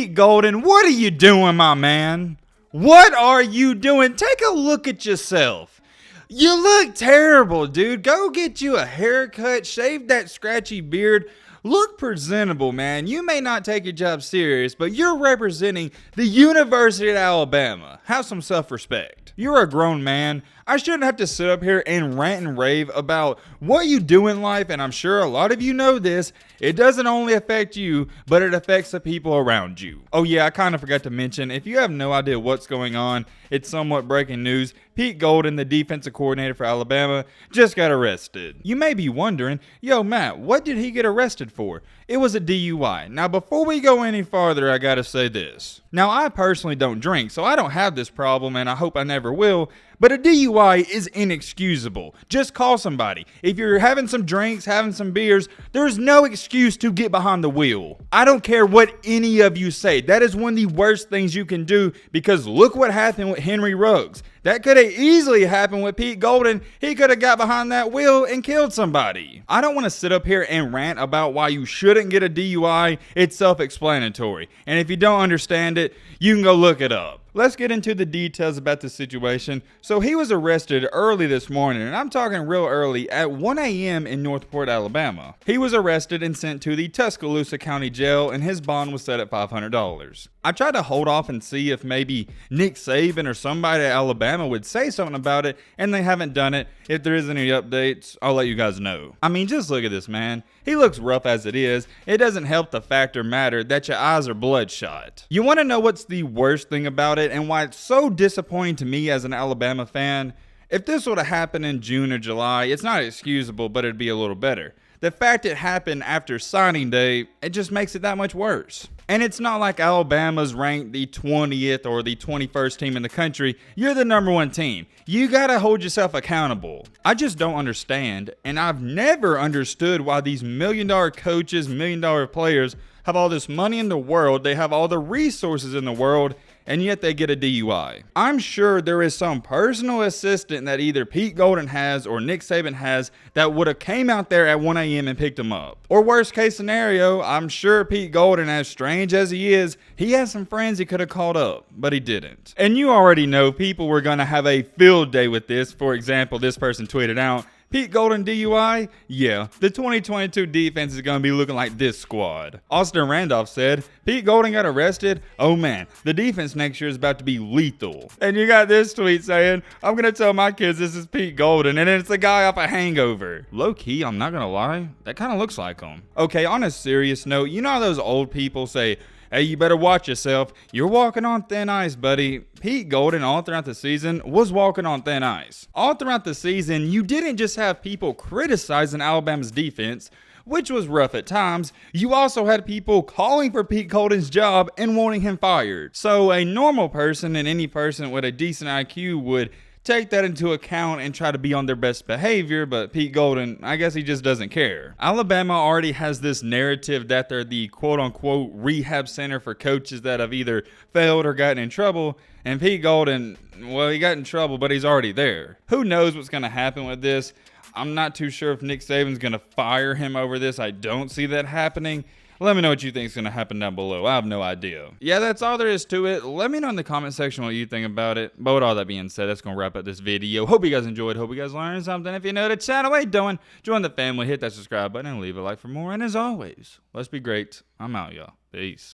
Pete Golding, what are you doing, my man? What are you doing? Take a look at yourself. You look terrible, dude. Go get you a haircut, shave that scratchy beard. Look presentable, man. You may not take your job serious, but you're representing the University of Alabama. Have some self-respect. You're a grown man. I shouldn't have to sit up here and rant and rave about what you do in life, and I'm sure a lot of you know this. It doesn't only affect you, but it affects the people around you. Oh yeah, I kind of forgot to mention, if you have no idea what's going on, it's somewhat breaking news. Pete Golding, the defensive coordinator for Alabama, just got arrested. You may be wondering, yo Matt, what did he get arrested for? It was a DUI. Now before we go any farther, I gotta say this. Now I personally don't drink, so I don't have this problem, and I hope I never will. But a DUI is inexcusable. Just call somebody. If you're having some drinks, having some beers, there's no excuse to get behind the wheel. I don't care what any of you say. That is one of the worst things you can do, because look what happened with Henry Ruggs. That could have easily happened with Pete Golding. He could have got behind that wheel and killed somebody. I don't want to sit up here and rant about why you shouldn't get a DUI. It's self-explanatory. And if you don't understand it, you can go look it up. Let's get into the details about the situation. So he was arrested early this morning, and I'm talking real early, at 1 a.m. in Northport, Alabama. He was arrested and sent to the Tuscaloosa County Jail, and his bond was set at $500. I tried to hold off and see if maybe Nick Saban or somebody at Alabama would say something about it, and they haven't done it. If there is any updates, I'll let you guys know. I mean, just look at this man. He looks rough as it is. It doesn't help the fact or matter that your eyes are bloodshot. You want to know what's the worst thing about it and why it's so disappointing to me as an Alabama fan? If this would have happened in June or July, it's not excusable, but it'd be a little better. The fact it happened after signing day, it just makes it that much worse. And it's not like Alabama's ranked the 20th or the 21st team in the country. You're the #1 team. You gotta hold yourself accountable. I just don't understand, and I've never understood why these million-dollar coaches, million-dollar players have all this money in the world, they have all the resources in the world, and yet they get a DUI. I'm sure there is some personal assistant that either Pete Golding has or Nick Saban has that would have came out there at 1 a.m. and picked him up. Or worst case scenario, I'm sure Pete Golding, as strange as he is, he has some friends he could have called up, but he didn't. And you already know people were going to have a field day with this. For example, this person tweeted out, Pete Golding DUI? Yeah, the 2022 defense is going to be looking like this squad. Austin Randolph said, Pete Golding got arrested? Oh man, the defense next year is about to be lethal. And you got this tweet saying, I'm going to tell my kids this is Pete Golding, and then it's the guy off a Hangover. Low key, I'm not going to lie, that kind of looks like him. Okay, on a serious note, you know how those old people say, hey, you better watch yourself. You're walking on thin ice, buddy. Pete Golding all throughout the season was walking on thin ice. All throughout the season, you didn't just have people criticizing Alabama's defense, which was rough at times. You also had people calling for Pete Golding's job and wanting him fired. So a normal person and any person with a decent IQ would take that into account and try to be on their best behavior, but Pete Golding, I guess he just doesn't care. Alabama already has this narrative that they're the quote-unquote rehab center for coaches that have either failed or gotten in trouble, and Pete Golding, well, he got in trouble, but he's already there. Who knows what's going to happen with this? I'm not too sure if Nick Saban's going to fire him over this. I don't see that happening. Let me know what you think is going to happen down below. I have no idea. Yeah, that's all there is to it. Let me know in the comment section what you think about it. But with all that being said, that's going to wrap up this video. Hope you guys enjoyed. Hope you guys learned something. If you're new to the channel, what you doing? Join the family. Hit that subscribe button and leave a like for more. And as always, let's be great. I'm out, y'all. Peace.